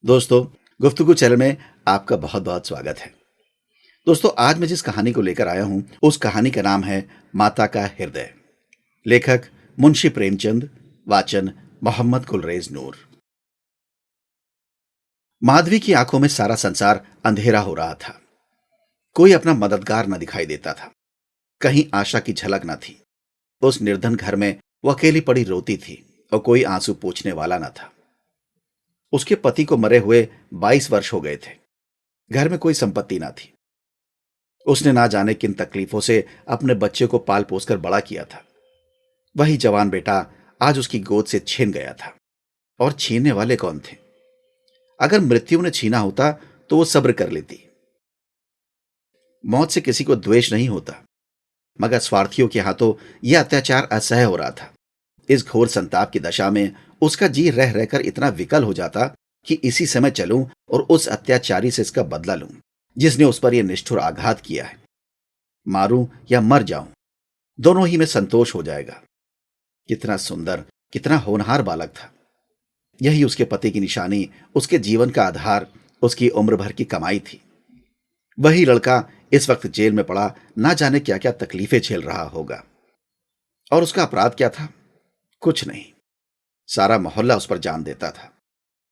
दोस्तों, गुफ्तगू चैनल में आपका बहुत बहुत स्वागत है। दोस्तों, आज मैं जिस कहानी को लेकर आया हूं उस कहानी का नाम है माता का हृदय। लेखक मुंशी प्रेमचंद, वाचन मोहम्मद गुलरेज नूर। माधवी की आंखों में सारा संसार अंधेरा हो रहा था। कोई अपना मददगार न दिखाई देता था। कहीं आशा की झलक न थी। उस निर्धन घर में वो अकेली पड़ी रोती थी और कोई आंसू पोंछने वाला न था। उसके पति को मरे हुए 22 वर्ष हो गए थे। घर में कोई संपत्ति ना थी। उसने ना जाने किन तकलीफों से अपने बच्चे को पाल पोसकर बड़ा किया था। वही जवान बेटा आज उसकी गोद से छिन गया था। और छीनने वाले कौन थे? अगर मृत्यु ने छीना होता तो वो सब्र कर लेती। मौत से किसी को द्वेष नहीं होता, मगर स्वार्थियों के हाथों यह अत्याचार असह्य हो रहा था। इस घोर संताप की दशा में उसका जी रह रहकर इतना विकल हो जाता कि इसी समय चलूं और उस अत्याचारी से इसका बदला लूं जिसने उस पर यह निष्ठुर आघात किया है। मारूं या मर जाऊं, दोनों ही में संतोष हो जाएगा। कितना सुंदर, कितना होनहार बालक था। यही उसके पति की निशानी, उसके जीवन का आधार, उसकी उम्र भर की कमाई थी। वही लड़का इस वक्त जेल में पड़ा ना जाने क्या क्या तकलीफें झेल रहा होगा। और उसका अपराध क्या था? कुछ नहीं। सारा मोहल्ला उस पर जान देता था।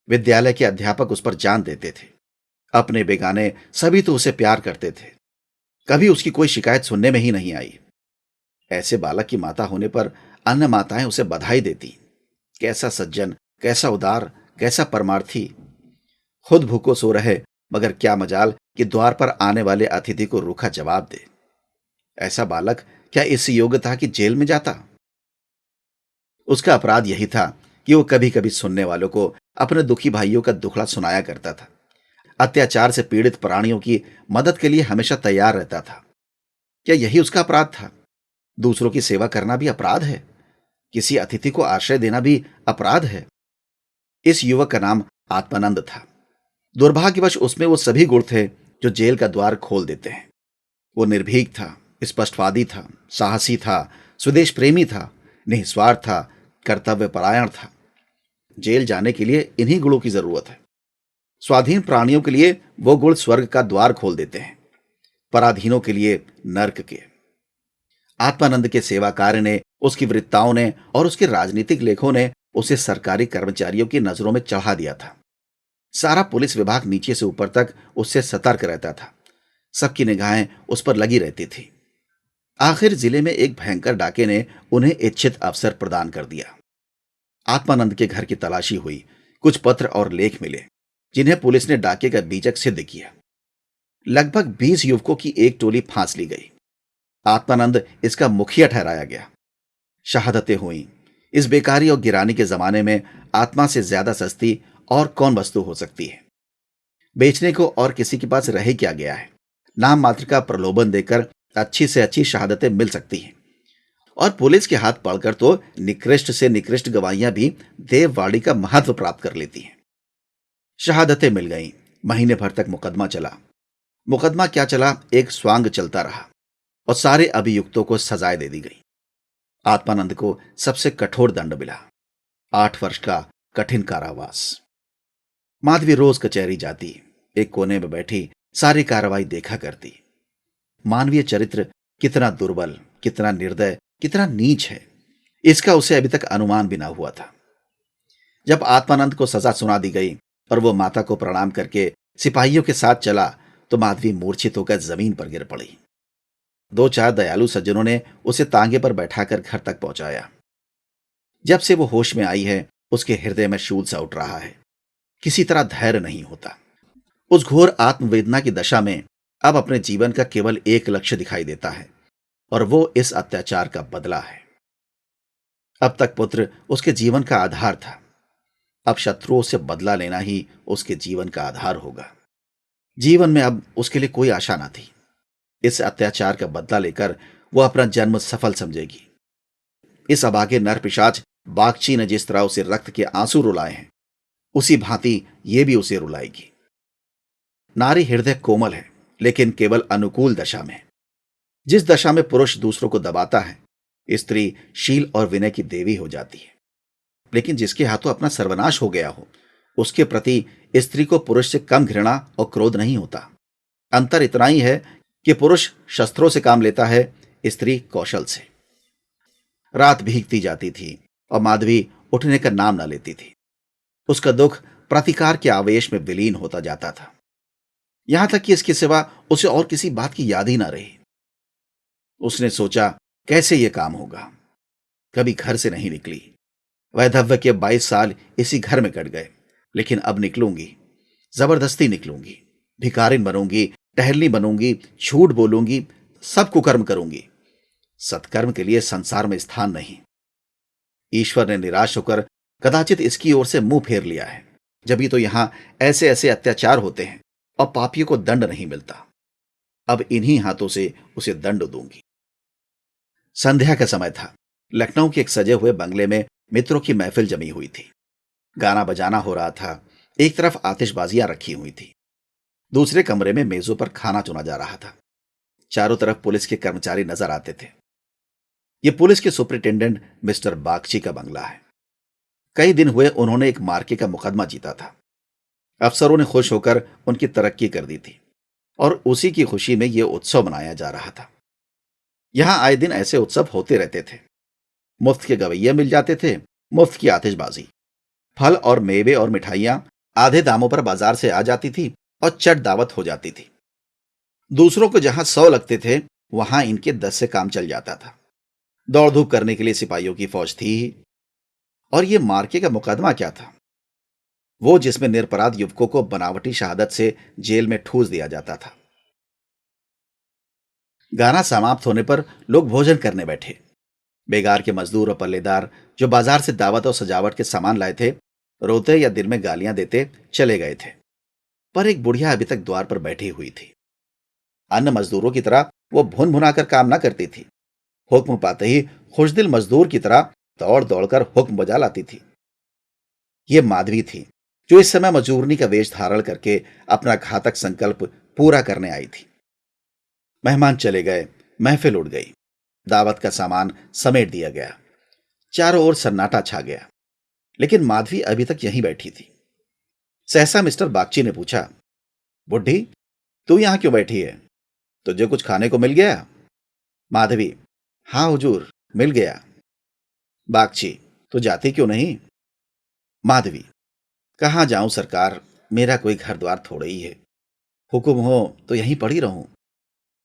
विद्यालय के अध्यापक उस पर जान देते थे। अपने बेगाने सभी तो उसे प्यार करते थे। कभी उसकी कोई शिकायत सुनने में ही नहीं आई। ऐसे बालक की माता होने पर अन्य माताएं उसे बधाई देती। कैसा सज्जन, कैसा उदार, कैसा परमार्थी। खुद भूखो सो रहे, मगर क्या मजाल कि द्वार पर आने वाले अतिथि को रूखा जवाब दे। ऐसा बालक क्या इस योग्य था कि जेल में जाता? उसका अपराध यही था कि वो कभी कभी सुनने वालों को अपने दुखी भाइयों का दुखड़ा सुनाया करता था। अत्याचार से पीड़ित प्राणियों की मदद के लिए हमेशा तैयार रहता था। क्या यही उसका अपराध था? दूसरों की सेवा करना भी अपराध है? किसी अतिथि को आश्रय देना भी अपराध है? इस युवक का नाम आत्मानंद था। दुर्भाग्यवश उसमें वो सभी गुण थे जो जेल का द्वार खोल देते हैं। वो निर्भीक था, स्पष्टवादी था, साहसी था, स्वदेश प्रेमी था, निस्वार्थ था, कर्तव्य परायण था। जेल जाने के लिए इन्हीं गुणों की जरूरत है। स्वाधीन प्राणियों के लिए वो गुण स्वर्ग का द्वार खोल देते हैं, पराधीनों के लिए नर्क के। आत्मानंद के सेवा कार्य ने, उसकी वृत्ताओं ने और उसके राजनीतिक लेखों ने उसे सरकारी कर्मचारियों की नजरों में चढ़ा दिया था। सारा पुलिस विभाग नीचे से ऊपर तक उससे सतर्क रहता था। सबकी निगाहें उस पर लगी रहती थी। आखिर जिले में एक भयंकर डाके ने उन्हें इच्छित अवसर प्रदान कर दिया। आत्मानंद के घर की तलाशी हुई। कुछ पत्र और लेख मिले जिन्हें पुलिस ने डाके का बीजक सिद्ध किया। लगभग 20 युवकों की एक टोली फांस ली गई। आत्मानंद इसका मुखिया ठहराया गया। शहादतें हुई। इस बेकारी और गिरानी के जमाने में आत्मा से ज्यादा सस्ती और कौन वस्तु हो सकती है? बेचने को और किसी के पास रह क्या गया है? नाम मात्र का प्रलोभन देकर अच्छी से अच्छी शहादतें मिल सकती हैं। और पुलिस के हाथ पड़कर तो निकृष्ट से निकृष्ट गवाहियां भी देववाड़ी का महत्व प्राप्त कर लेती हैं। शहादतें मिल गईं। महीने भर तक मुकदमा चला। मुकदमा क्या चला, एक स्वांग चलता रहा और सारे अभियुक्तों को सजाएं दे दी गई। आत्मानंद को सबसे कठोर दंड मिला, 8 वर्ष का कठिन कारावास। माधवी रोज कचहरी जाती, एक कोने में बैठी सारी कार्रवाई देखा करती। मानवीय चरित्र कितना दुर्बल, कितना निर्दय, कितना नीच है, इसका उसे अभी तक अनुमान भी ना हुआ था। जब आत्मानंद को सजा सुना दी गई और वो माता को प्रणाम करके सिपाहियों के साथ चला तो माधवी मूर्छित होकर जमीन पर गिर पड़ी। 2-4 दयालु सज्जनों ने उसे तांगे पर बैठाकर घर तक पहुंचाया। जब से वो होश में आई है, उसके हृदय में शूल सा उठ रहा है। किसी तरह धैर्य नहीं होता। उस घोर आत्मवेदना की दशा में अब अपने जीवन का केवल एक लक्ष्य दिखाई देता है, और वो इस अत्याचार का बदला है। अब तक पुत्र उसके जीवन का आधार था। अब शत्रुओं से बदला लेना ही उसके जीवन का आधार होगा। जीवन में अब उसके लिए कोई आशा ना थी। इस अत्याचार का बदला लेकर वो अपना जन्म सफल समझेगी। इस अभागे नर पिशाच बागची ने जिस तरह उसे रक्त के आंसू रुलाए हैं, उसी भांति ये भी उसे रुलाएगी। नारी हृदय कोमल है, लेकिन केवल अनुकूल दशा में। जिस दशा में पुरुष दूसरों को दबाता है, स्त्री शील और विनय की देवी हो जाती है। लेकिन जिसके हाथों अपना सर्वनाश हो गया हो, उसके प्रति स्त्री को पुरुष से कम घृणा और क्रोध नहीं होता। अंतर इतना ही है कि पुरुष शस्त्रों से काम लेता है, स्त्री कौशल से। रात भीगती जाती थी और माधवी उठने का नाम न लेती थी। उसका दुख प्रतिकार के आवेश में विलीन होता जाता था, यहां तक कि इसके सिवा उसे और किसी बात की याद ही ना रही। उसने सोचा, कैसे यह काम होगा। कभी घर से नहीं निकली। वैधव्य के 22 साल इसी घर में कट गए, लेकिन अब निकलूंगी, जबरदस्ती निकलूंगी। भिखारिन बनूंगी, टहलनी बनूंगी, झूठ बोलूंगी, सब कुकर्म करूंगी। सत्कर्म के लिए संसार में स्थान नहीं। ईश्वर ने निराश होकर कदाचित इसकी ओर से मुंह फेर लिया है, जब तो यहां ऐसे ऐसे अत्याचार होते हैं और पापियों को दंड नहीं मिलता। अब इन्हीं हाथों से उसे दंड दूंगी। संध्या का समय था। लखनऊ के एक सजे हुए बंगले में मित्रों की महफिल जमी हुई थी। गाना बजाना हो रहा था। एक तरफ आतिशबाजियां रखी हुई थी, दूसरे कमरे में मेजों पर खाना चुना जा रहा था। चारों तरफ पुलिस के कर्मचारी नजर आते थे। यह पुलिस के सुपरिटेंडेंट मिस्टर बागची का बंगला है। कई दिन हुए उन्होंने एक मार्के का मुकदमा जीता था। अफसरों ने खुश होकर उनकी तरक्की कर दी थी और उसी की खुशी में यह उत्सव मनाया जा रहा था। यहां आए दिन ऐसे उत्सव होते रहते थे। मुफ्त के गवैये मिल जाते थे, मुफ्त की आतिशबाजी, फल और मेवे और मिठाइयां आधे दामों पर बाजार से आ जाती थी और चट दावत हो जाती थी। दूसरों को जहां 100 लगते थे, वहां इनके 10 से काम चल जाता था। दौड़ धूप करने के लिए सिपाहियों की फौज थी ही। और यह मार्के का मुकदमा क्या था, वो जिसमें निरपराध युवकों को बनावटी शहादत से जेल में ठूस दिया जाता था। गाना समाप्त होने पर लोग भोजन करने बैठे। बेगार के मजदूर और पल्लेदार जो बाजार से दावत और सजावट के सामान लाए थे, रोते या दिल में गालियां देते चले गए थे। पर एक बुढ़िया अभी तक द्वार पर बैठी हुई थी। अन्य मजदूरों की तरह वो भुन भुनाकर काम न करती थी। हुक्म पाते ही खुशदिल मजदूर की तरह दौड़ दौड़कर हुक्म बजा लाती थी। ये माधवी थी, जो इस समय मजूरनी का वेश धारण करके अपना घातक संकल्प पूरा करने आई थी। मेहमान चले गए, महफिल उड़ गई। दावत का सामान समेट दिया गया। चारों ओर सन्नाटा छा गया, लेकिन माधवी अभी तक यहीं बैठी थी। सहसा मिस्टर बागची ने पूछा, बुढ़ी, तू यहां क्यों बैठी है? तुझे कुछ खाने को मिल गया? माधवी, हां हुजूर, मिल गया। बागची, तो जाती क्यों नहीं? माधवी, कहां जाऊं सरकार, मेरा कोई घर द्वार थोड़ा ही है। हुक्म हो तो यहीं पड़ी रहूं।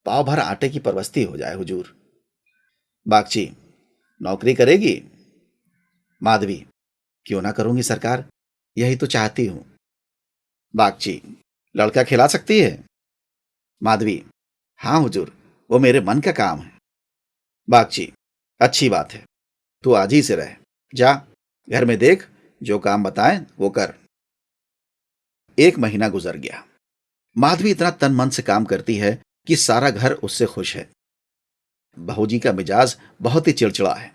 पाव भर आटे की परवस्ती हो जाए हुजूर। बागची, नौकरी करेगी? माधवी, क्यों ना करूंगी सरकार, यही तो चाहती हूं। बागची, लड़का खिला सकती है? माधवी, हां हुजूर, वो मेरे मन का काम है। बागची, अच्छी बात है, तू आज ही से रह। जा, घर में देख, जो काम बताएं वो कर। 1 महीना गुजर गया। माधवी इतना तन मन से काम करती है कि सारा घर उससे खुश है। बहू जी का मिजाज बहुत ही चिड़चिड़ा है।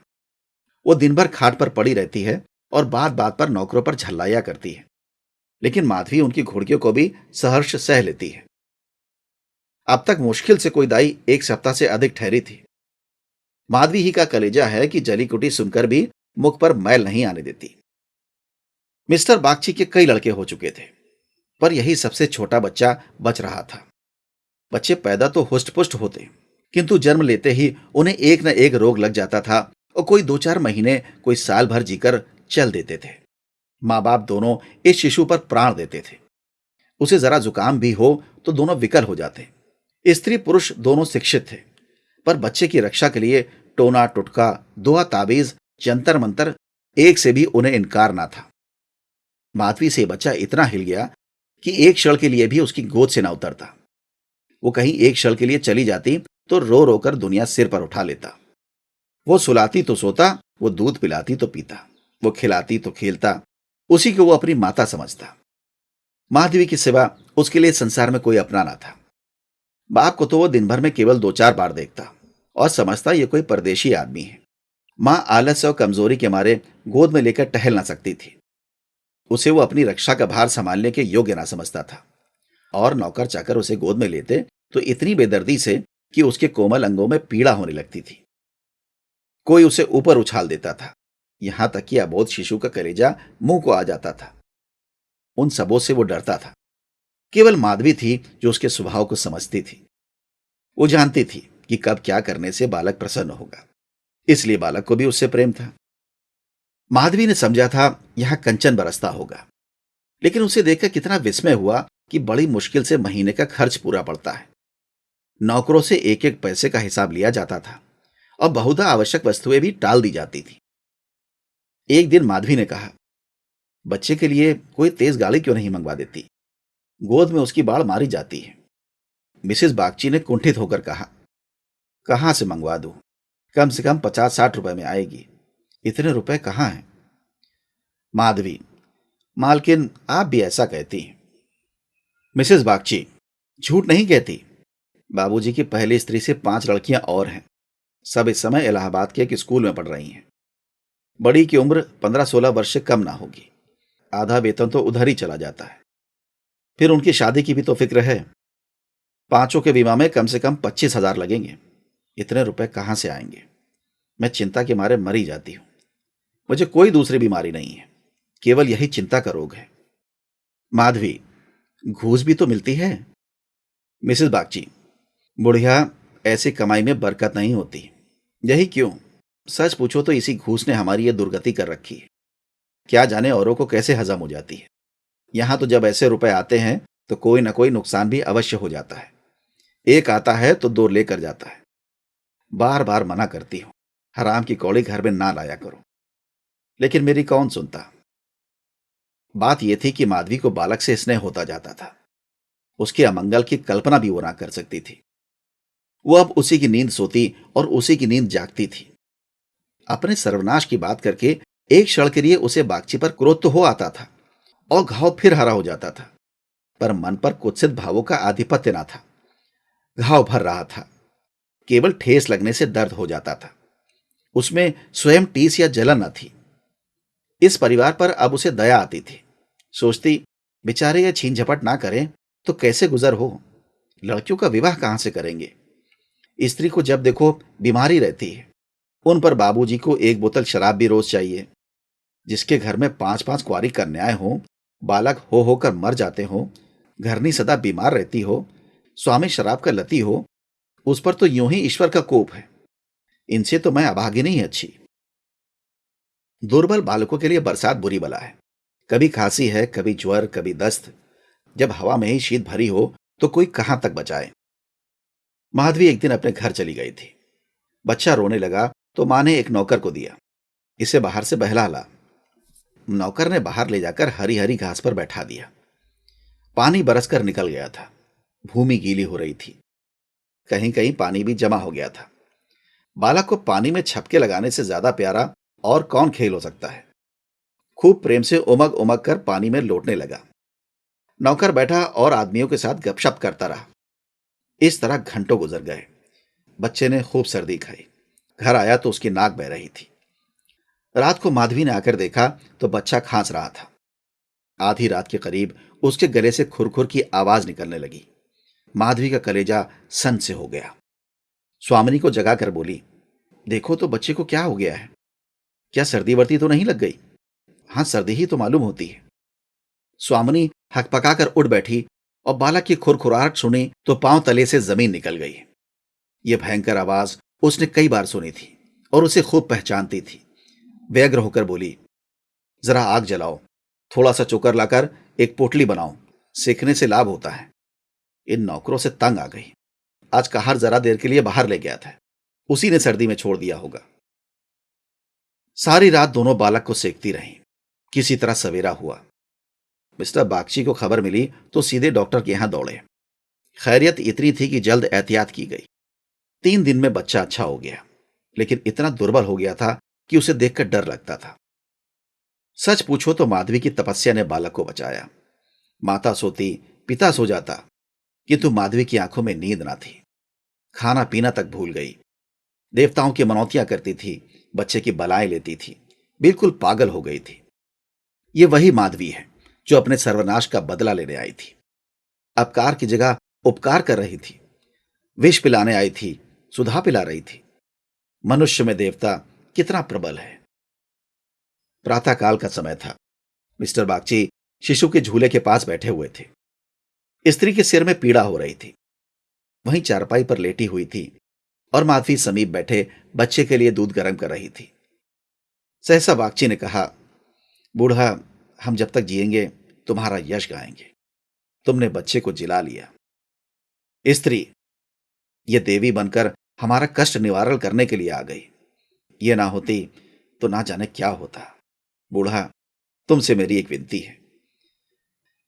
वो दिन भर खाट पर पड़ी रहती है और बात बात पर नौकरों पर झल्लाया करती है, लेकिन माधवी उनकी घुड़कियों को भी सहर्ष सह लेती है। अब तक मुश्किल से कोई दाई 1 सप्ताह से अधिक ठहरी थी। माधवी ही का कलेजा है कि जली कुटी सुनकर भी मुख पर मैल नहीं आने देती। मिस्टर बागची के कई लड़के हो चुके थे, पर यही सबसे छोटा बच्चा बच रहा था। बच्चे पैदा तो हुष्ट पुष्ट होते, किंतु जन्म लेते ही उन्हें एक न एक रोग लग जाता था और कोई 2-4 महीने, कोई साल भर जीकर चल देते थे। माँ बाप दोनों इस शिशु पर प्राण देते थे। उसे जरा जुकाम भी हो तो दोनों विकल हो जाते। स्त्री पुरुष दोनों शिक्षित थे, पर बच्चे की रक्षा के लिए टोना टुटका, दुआ ताबीज, जंतर मंतर, एक से भी उन्हें इनकार ना था। माधवी से बच्चा इतना हिल गया कि एक क्षण के लिए भी उसकी गोद से ना उतरता। वो कहीं एक क्षण के लिए चली जाती तो रो रो कर दुनिया सिर पर उठा लेता। वो सुलाती तो सोता, वो दूध पिलाती तो पीता, वो खिलाती तो खेलता, उसी को वो अपनी माता समझता। माधवी के सिवा उसके लिए संसार में कोई अपना ना था। बाप को तो वो दिन भर में केवल 2-4 बार देखता और समझता ये कोई परदेशी आदमी है। मां आलस्य और कमजोरी के मारे गोद में लेकर टहल ना सकती थी। उसे वो अपनी रक्षा का भार संभालने के योग्य ना समझता था, और नौकर चाकर उसे गोद में लेते तो इतनी बेदर्दी से कि उसके कोमल अंगों में पीड़ा होने लगती थी। कोई उसे ऊपर उछाल देता था, यहां तक कि अबोध शिशु का कलेजा मुंह को आ जाता था। उन सबों से वो डरता था। केवल माधवी थी जो उसके स्वभाव को समझती थी। वो जानती थी कि कब क्या करने से बालक प्रसन्न होगा, इसलिए बालक को भी उससे प्रेम था। माधवी ने समझा था यहां कंचन बरसता होगा, लेकिन उसे देखकर कितना विस्मय हुआ कि बड़ी मुश्किल से महीने का खर्च पूरा पड़ता है। नौकरों से एक एक पैसे का हिसाब लिया जाता था और बहुधा आवश्यक वस्तुएं भी टाल दी जाती थी। एक दिन माधवी ने कहा, बच्चे के लिए कोई तेज गाड़ी क्यों नहीं मंगवा देती? गोद में उसकी बाढ़ मारी जाती है। मिसेस बागची ने कुंठित होकर कहा, कहां से मंगवा दूं? कम से कम 50-60 रुपए में आएगी। इतने रुपए कहां हैं? माधवी, मालकिन आप भी ऐसा कहती हैं। मिसेस बागची, झूठ नहीं कहती। बाबूजी की पहली स्त्री से 5 लड़कियां और हैं। सब इस समय इलाहाबाद के एक स्कूल में पढ़ रही हैं। बड़ी की उम्र 15-16 वर्ष से कम ना होगी। आधा वेतन तो उधर ही चला जाता है। फिर उनकी शादी की भी तो फिक्र है। पांचों के बीमा में कम से कम 25,000 लगेंगे। इतने रुपए कहां से आएंगे? मैं चिंता के मारे मरी जाती हूं। मुझे कोई दूसरी बीमारी नहीं है, केवल यही चिंता का रोग है। माधवी, घूस भी तो मिलती है। मिसेस बागची, बुढ़िया, ऐसी कमाई में बरकत नहीं होती। यही क्यों? सच पूछो तो इसी घूस ने हमारी ये दुर्गति कर रखी है। क्या जाने औरों को कैसे हजम हो जाती है। यहां तो जब ऐसे रुपए आते हैं तो कोई ना कोई नुकसान भी अवश्य हो जाता है। एक आता है तो दो लेकर जाता है। बार बार मना करती हूं, हराम की कौड़ी घर में ना लाया करो, लेकिन मेरी कौन सुनता। बात यह थी कि माधवी को बालक से स्नेह होता जाता था। उसके अमंगल की कल्पना भी वो ना कर सकती थी। वो अब उसी की नींद सोती और उसी की नींद जागती थी। अपने सर्वनाश की बात करके एक क्षण के लिए उसे बागची पर क्रोध तो हो आता था और घाव फिर हरा हो जाता था, पर मन पर कुत्सित भावों का आधिपत्य ना था। घाव भर रहा था, केवल ठेस लगने से दर्द हो जाता था। उसमें स्वयं टीस या जलन न थी। इस परिवार पर अब उसे दया आती थी। सोचती, बेचारे ये छीन झपट ना करें तो कैसे गुजर हो। लड़कियों का विवाह कहां से करेंगे? स्त्री को जब देखो बीमारी रहती है। उन पर बाबूजी को एक बोतल शराब भी रोज चाहिए। जिसके घर में 5-5 कुंवारी कन्याएं हों, बालक हो होकर मर जाते हों, घरनी सदा बीमार रहती हो, स्वामी शराब का लती हो, उस पर तो यूं ही ईश्वर का कोप है। इनसे तो मैं अभागिनी ही अच्छी। दुर्बल बालकों के लिए बरसात बुरी बला है। कभी खांसी है, कभी ज्वर, कभी दस्त। जब हवा में ही शीत भरी हो तो कोई कहां तक बचाए। माधवी एक दिन अपने घर चली गई थी। बच्चा रोने लगा तो मां ने एक नौकर को दिया, इसे बाहर से बहला ला। नौकर ने बाहर ले जाकर हरी हरी घास पर बैठा दिया। पानी बरसकर निकल गया था। भूमि गीली हो रही थी। कहीं कहीं पानी भी जमा हो गया था। बालक को पानी में छपके लगाने से ज्यादा प्यारा और कौन खेल हो सकता है। खूब प्रेम से उमग उमग कर पानी में लौटने लगा। नौकर बैठा और आदमियों के साथ गपशप करता रहा। इस तरह घंटों गुजर गए। बच्चे ने खूब सर्दी खाई। घर आया तो उसकी नाक बह रही थी। रात को माधवी ने आकर देखा तो बच्चा खांस रहा था। आधी रात के करीब उसके गले से खुरखुर की आवाज निकलने लगी। माधवी का कलेजा सन से हो गया। स्वामिनी को जगाकर बोली, देखो तो बच्चे को क्या हो गया है? क्या सर्दी वर्दी तो नहीं लग गई? हां, सर्दी ही तो मालूम होती है। स्वामिनी हकपकाकर उठ बैठी और बालक की खुरखुराहट सुनी तो पांव तले से जमीन निकल गई। यह भयंकर आवाज उसने कई बार सुनी थी और उसे खूब पहचानती थी। व्यग्र होकर बोली, जरा आग जलाओ, थोड़ा सा चोकर लाकर एक पोटली बनाओ, सेकने से लाभ होता है। इन नौकरों से तंग आ गई। आज कहार जरा देर के लिए बाहर ले गया था, उसी ने सर्दी में छोड़ दिया होगा। सारी रात दोनों बालक को सेकती रहीं। किसी तरह सवेरा हुआ। मिस्टर बागची को खबर मिली तो सीधे डॉक्टर के यहां दौड़े। खैरियत इतनी थी कि जल्द एहतियात की गई। 3 दिन में बच्चा अच्छा हो गया, लेकिन इतना दुर्बल हो गया था कि उसे देखकर डर लगता था। सच पूछो तो माधवी की तपस्या ने बालक को बचाया। माता सोती, पिता सो जाता, किंतु माधवी की आंखों में नींद ना थी। खाना पीना तक भूल गई। देवताओं की मनौतियां करती थी, बच्चे की बलाएं लेती थी, बिल्कुल पागल हो गई थी। ये वही माधवी है जो अपने सर्वनाश का बदला लेने आई थी। अपकार की जगह उपकार कर रही थी। विष पिलाने आई थी, सुधा पिला रही थी। मनुष्य में देवता कितना प्रबल है। प्रातःकाल का समय था। मिस्टर बागची शिशु के झूले के पास बैठे हुए थे। स्त्री के सिर में पीड़ा हो रही थी। वहीं चारपाई पर लेटी हुई थी और माधवी समीप बैठे बच्चे के लिए दूध गर्म कर रही थी। सहसा बागची ने कहा, बूढ़ा, हम जब तक जिएंगे तुम्हारा यश गाएंगे। तुमने बच्चे को जिला लिया। स्त्री, ये देवी बनकर हमारा कष्ट निवारण करने के लिए आ गई। ये ना होती तो ना जाने क्या होता। बूढ़ा, तुमसे मेरी एक विनती है।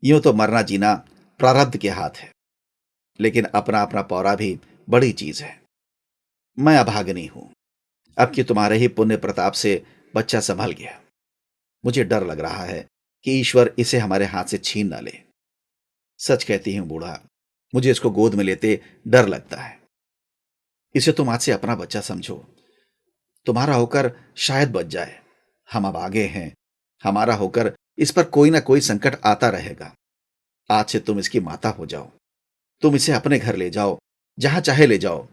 यूं तो मरना जीना प्रारब्ध के हाथ है, लेकिन अपना अपना पौरा भी बड़ी चीज है। मैं अभागनी हूं। अब कि तुम्हारे ही पुण्य प्रताप से बच्चा संभल गया, मुझे डर लग रहा है कि ईश्वर इसे हमारे हाथ से छीन ना ले। सच कहती हूं बूढ़ा, मुझे इसको गोद में लेते डर लगता है। इसे तुम आज से अपना बच्चा समझो। तुम्हारा होकर शायद बच जाए। हम अब आगे हैं। हमारा होकर इस पर कोई ना कोई संकट आता रहेगा। आज से तुम इसकी माता हो जाओ। तुम इसे अपने घर ले जाओ, जहां चाहे ले जाओ।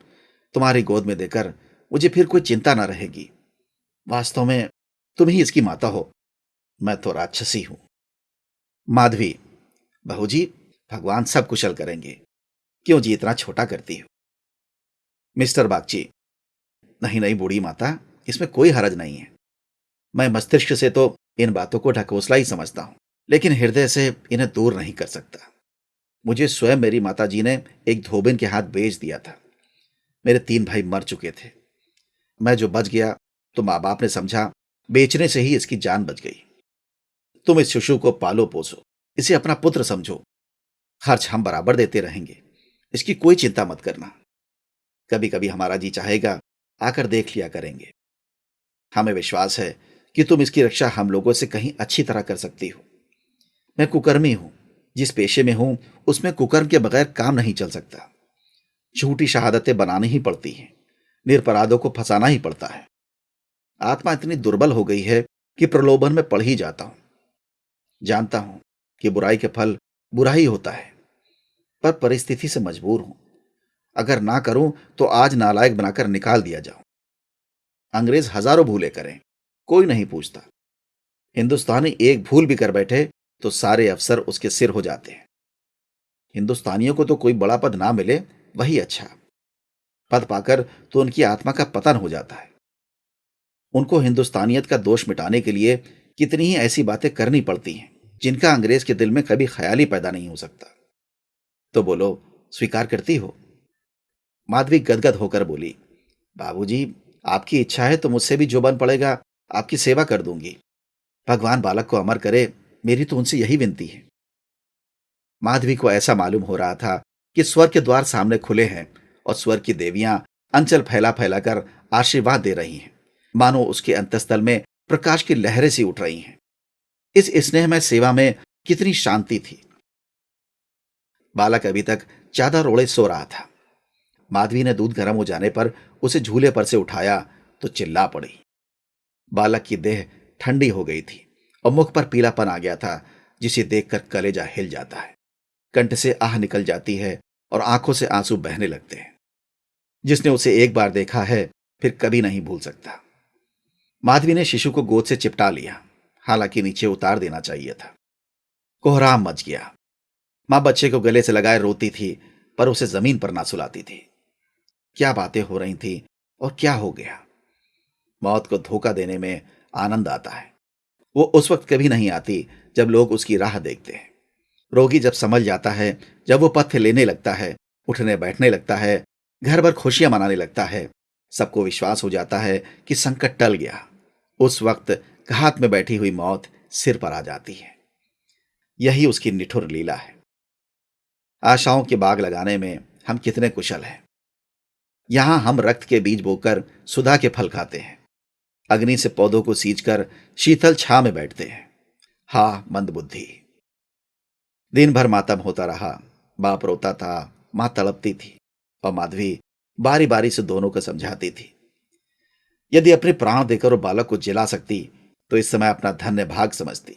तुम्हारी गोद में देकर मुझे फिर कोई चिंता ना रहेगी। वास्तव में तुम ही इसकी माता हो, मैं तो राक्षसी हूं। माधवी, बहू जी, भगवान सब कुशल करेंगे। क्यों जी इतना छोटा करती हो? मिस्टर बागची, नहीं नहीं बूढ़ी माता, इसमें कोई हरज नहीं है। मैं मस्तिष्क से तो इन बातों को ढकोसला ही समझता हूं, लेकिन हृदय से इन्हें दूर नहीं कर सकता। मुझे स्वयं मेरी माताजी ने एक धोबिन के हाथ बेच दिया था। मेरे 3 भाई मर चुके थे। मैं जो बच गया तो माँ बाप ने समझा बेचने से ही इसकी जान बच गई। तुम इस शिशु को पालो पोसो, इसे अपना पुत्र समझो। खर्च हम बराबर देते रहेंगे, इसकी कोई चिंता मत करना। कभी कभी हमारा जी चाहेगा आकर देख लिया करेंगे। हमें विश्वास है कि तुम इसकी रक्षा हम लोगों से कहीं अच्छी तरह कर सकती हो। मैं कुकर्मी हूं। जिस पेशे में हूं उसमें कुकर्म के बगैर काम नहीं चल सकता। झूठी शहादतें बनानी ही पड़ती हैं, निरपराधों को फंसाना ही पड़ता है। आत्मा इतनी दुर्बल हो गई है कि प्रलोभन में पड़ ही जाता हूं। जानता हूं कि बुराई के फल बुरा ही होता है, पर परिस्थिति से मजबूर हूं। अगर ना करूं तो आज नालायक बनाकर निकाल दिया जाऊं। अंग्रेज हजारों भूले करें, कोई नहीं पूछता। हिंदुस्तानी एक भूल भी कर बैठे तो सारे अफसर उसके सिर हो जाते हैं। हिंदुस्तानियों को तो कोई बड़ा पद ना मिले वही अच्छा। पद पाकर तो उनकी आत्मा का पतन हो जाता है। उनको हिंदुस्तानियत का दोष मिटाने के लिए कितनी ही ऐसी बातें करनी पड़ती हैं जिनका अंग्रेज के दिल में कभी ख्याल ही पैदा नहीं हो सकता। तो बोलो, स्वीकार करती हो? माधवी गदगद होकर बोली, बाबूजी, आपकी इच्छा है तो मुझसे भी जो बन पड़ेगा आपकी सेवा कर दूंगी। भगवान बालक को अमर करे, मेरी तो उनसे यही विनती है। माधवी को ऐसा मालूम हो रहा था कि स्वर्ग के द्वार सामने खुले हैं और स्वर्ग की देवियां अंचल फैला फैलाकर आशीर्वाद दे रही हैं, मानो उसके अंतस्थल में प्रकाश की लहरें सी उठ रही हैं। इस स्नेहमय सेवा में कितनी शांति थी। बालक अभी तक चादर ओढ़े सो रहा था। माधवी ने दूध गर्म हो जाने पर उसे झूले पर से उठाया तो चिल्ला पड़ी। बालक की देह ठंडी हो गई थी और मुख पर पीलापन आ गया था, जिसे देखकर कलेजा हिल जाता है। कंठ से आह निकल जाती है और आंखों से आंसू बहने लगते हैं। जिसने उसे एक बार देखा है फिर कभी नहीं भूल सकता। माधवी ने शिशु को गोद से चिपटा लिया, हालांकि नीचे उतार देना चाहिए था। कोहराम मच गया। मां बच्चे को गले से लगाए रोती थी, पर उसे जमीन पर ना सुलाती थी। क्या बातें हो रही थी और क्या हो गया। मौत को धोखा देने में आनंद आता है। वो उस वक्त कभी नहीं आती जब लोग उसकी राह देखते हैं। रोगी जब समझ जाता है, जब वो पथ्य लेने लगता है, उठने बैठने लगता है, घर भर खुशियां मनाने लगता है, सबको विश्वास हो जाता है कि संकट टल गया, उस वक्त घात में बैठी हुई मौत सिर पर आ जाती है। यही उसकी निठुर लीला है। आशाओं के बाग लगाने में हम कितने कुशल हैं। यहां हम रक्त के बीज बोकर सुधा के फल खाते हैं, अग्नि से पौधों को सींचकर शीतल छां में बैठते हैं। हा मंदबुद्धि। दिन भर मातम होता रहा। बाप रोता था, मां तड़पती थी और माधवी बारी बारी से दोनों को समझाती थी। यदि अपने प्राण देकर वो बालक को जिला सकती तो इस समय अपना धन्य भाग समझती।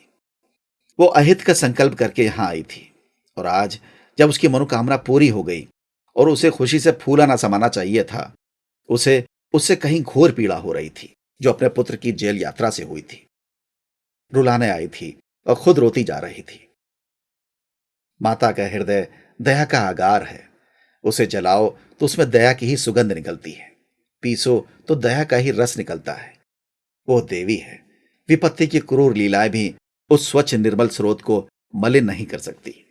वो अहित का संकल्प करके यहां आई थी, और आज जब उसकी मनोकामना पूरी हो गई और उसे खुशी से फूला ना समाना चाहिए था, उसे उससे कहीं घोर पीड़ा हो रही थी जो अपने पुत्र की जेल यात्रा से हुई थी। रुलाने आई थी और खुद रोती जा रही थी। माता का हृदय दया का आगार है। उसे जलाओ तो उसमें दया की ही सुगंध निकलती है, पीसो तो दया का ही रस निकलता है। वो देवी है। विपत्ति की क्रूर लीलाएं भी उस स्वच्छ निर्मल स्रोत को मलिन नहीं कर सकती।